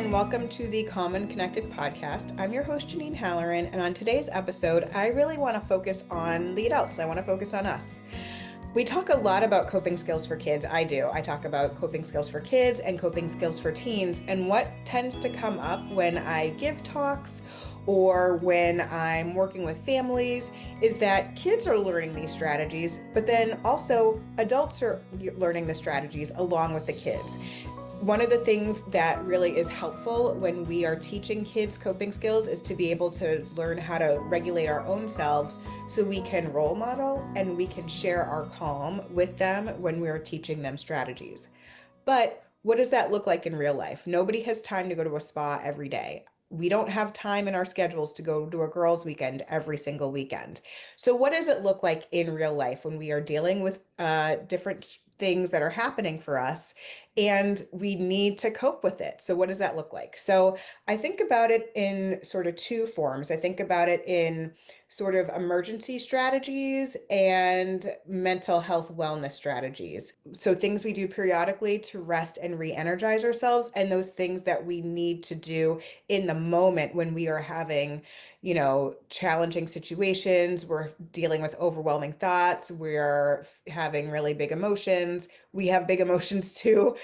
and welcome to the Common Connected podcast. I'm your host, Janine Halloran, and on today's episode, I really want to focus on the adults. I want to focus on us. We talk a lot about coping skills for kids. I do. I talk about coping skills for kids and coping skills for teens, and what tends to come up when I give talks or when I'm working with families is that kids are learning these strategies, but then also adults are learning the strategies along with the kids. One of the things that really is helpful when we are teaching kids coping skills is to be able to learn how to regulate our own selves so we can role model and we can share our calm with them when we're teaching them strategies. But what does that look like in real life? Nobody has time to go to a spa every day. We don't have time in our schedules to go to a girls' weekend every single weekend. So, what does it look like in real life when we are dealing with different things that are happening for us and we need to cope with it? So, what does that look like? So, I think about it in sort of two forms. I think about it in sort of emergency strategies and mental health wellness strategies. So, things we do periodically to rest and re energize ourselves, and those things that we need to do in the moment when we are having, challenging situations, we're dealing with overwhelming thoughts, we're having really big emotions. We have big emotions too.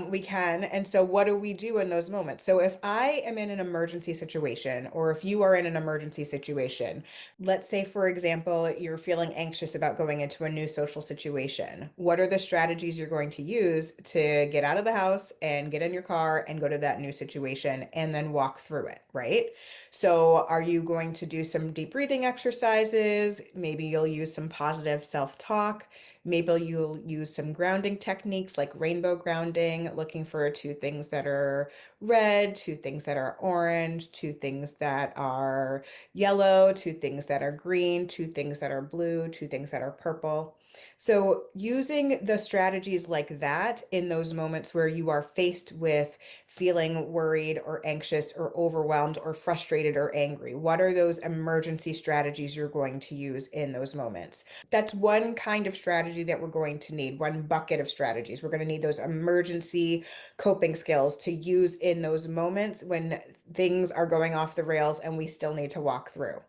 We can. And so, what do we do in those moments? So, if I am in an emergency situation, or if you are in an emergency situation, let's say, for example, you're feeling anxious about going into a new social situation. What are the strategies you're going to use to get out of the house and get in your car and go to that new situation and then walk through it, right? So, are you going to do some deep breathing exercises? Maybe you'll use some positive self-talk. Maybe you'll use some grounding techniques like rainbow grounding, looking for two things that are red, two things that are orange, two things that are yellow, two things that are green, two things that are blue, two things that are purple. So, using the strategies like that in those moments where you are faced with feeling worried or anxious or overwhelmed or frustrated or angry, what are those emergency strategies you're going to use in those moments? That's one kind of strategy that we're going to need, one bucket of strategies. We're going to need those emergency coping skills to use in those moments when things are going off the rails and we still need to walk through.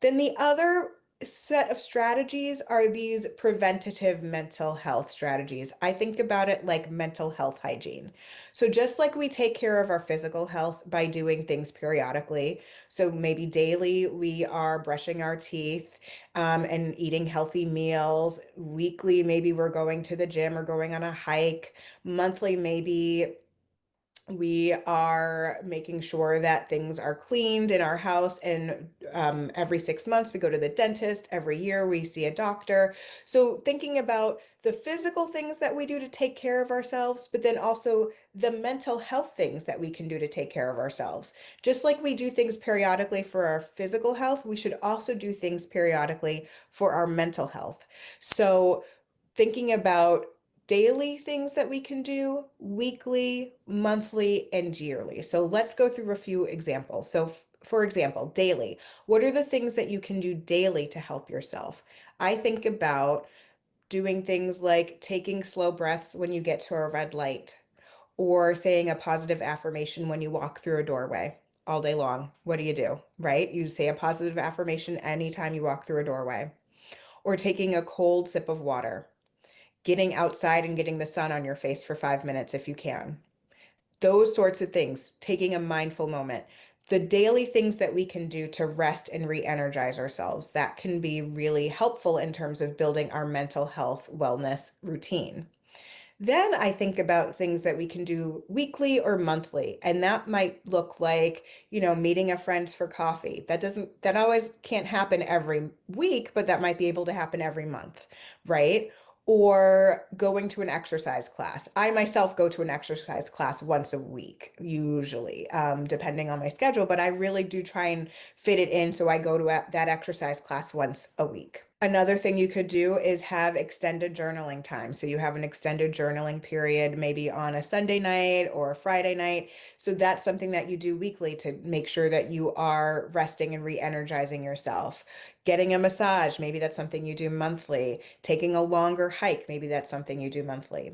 Then the other set of strategies are these preventative mental health strategies. I think about it like mental health hygiene. So, just like we take care of our physical health by doing things periodically, so maybe daily we are brushing our teeth and eating healthy meals. Weekly, maybe we're going to the gym or going on a hike. Monthly, maybe we are making sure that things are cleaned in our house, and every 6 months we go to the dentist. Every year we see a doctor. So thinking about the physical things that we do to take care of ourselves, but then also the mental health things that we can do to take care of ourselves. Just like we do things periodically for our physical health, we should also do things periodically for our mental health. So thinking about daily things that we can do, weekly, monthly, and yearly. So let's go through a few examples. So, for example, daily, what are the things that you can do daily to help yourself? I think about doing things like taking slow breaths when you get to a red light, or saying a positive affirmation when you walk through a doorway all day long. What do? Right? You say a positive affirmation anytime you walk through a doorway, or taking a cold sip of water, getting outside and getting the sun on your face for 5 minutes if you can. Those sorts of things, taking a mindful moment. The daily things that we can do to rest and re energize ourselves, that can be really helpful in terms of building our mental health wellness routine. Then I think about things that we can do weekly or monthly, and that might look like, meeting a friend for coffee. That always can't happen every week, but that might be able to happen every month, right? Or going to an exercise class. I myself go to an exercise class once a week, usually, depending on my schedule, but I really do try and fit it in. So I go to that exercise class once a week. Another thing you could do is have extended journaling time. So you have an extended journaling period, maybe on a Sunday night or a Friday night. So that's something that you do weekly to make sure that you are resting and re-energizing yourself. Getting a massage, maybe that's something you do monthly. Taking a longer hike, maybe that's something you do monthly.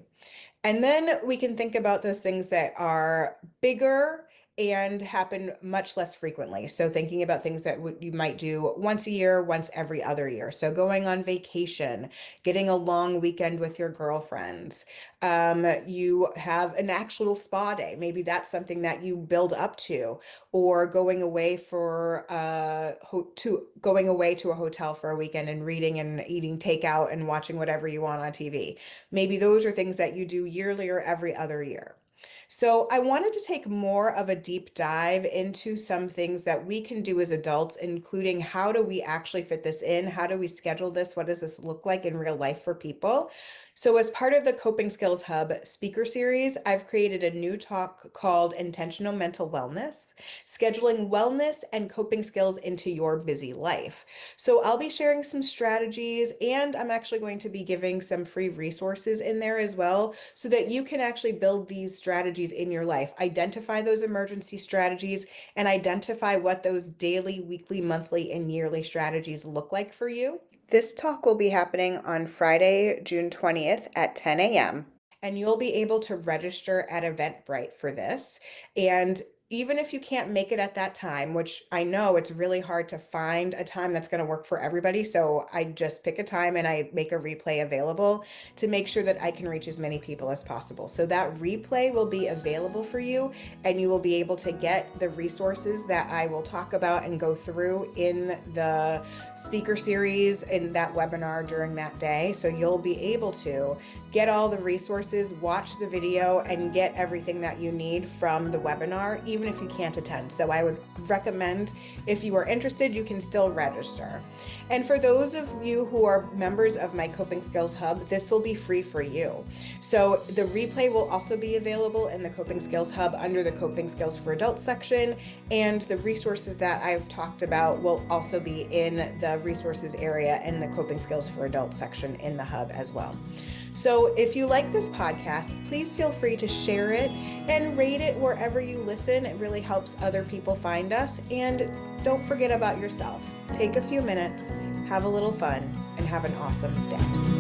And then we can think about those things that are bigger and happen much less frequently. So thinking about things that you might do once a year, once every other year. So going on vacation, getting a long weekend with your girlfriends. You have an actual spa day. Maybe that's something that you build up to, or going away going away to a hotel for a weekend and reading and eating takeout and watching whatever you want on TV. Maybe those are things that you do yearly or every other year. So, I wanted to take more of a deep dive into some things that we can do as adults, including how do we actually fit this in? How do we schedule this? What does this look like in real life for people? So, as part of the Coping Skills Hub speaker series, I've created a new talk called Intentional Mental Wellness, scheduling wellness and coping skills into your busy life. So, I'll be sharing some strategies, and I'm actually going to be giving some free resources in there as well so that you can actually build these strategies in your life. Identify those emergency strategies and identify what those daily, weekly, monthly, and yearly strategies look like for you. This talk will be happening on Friday, June 20th at 10 a.m. And you'll be able to register at Eventbrite for this. And even if you can't make it at that time, which I know it's really hard to find a time that's going to work for everybody, so I just pick a time and I make a replay available to make sure that I can reach as many people as possible. So that replay will be available for you, and you will be able to get the resources that I will talk about and go through in the speaker series in that webinar during that day. So you'll be able to get all the resources, watch the video, and get everything that you need from the webinar, even if you can't attend. So I would recommend, if you are interested, you can still register. And for those of you who are members of my Coping Skills Hub, this will be free for you. So the replay will also be available in the Coping Skills Hub under the Coping Skills for Adults section, and the resources that I've talked about will also be in the resources area in the Coping Skills for Adults section in the Hub as well. So if you like this podcast, please feel free to share it and rate it wherever you listen. It really helps other people find us. And don't forget about yourself. Take a few minutes, have a little fun, and have an awesome day.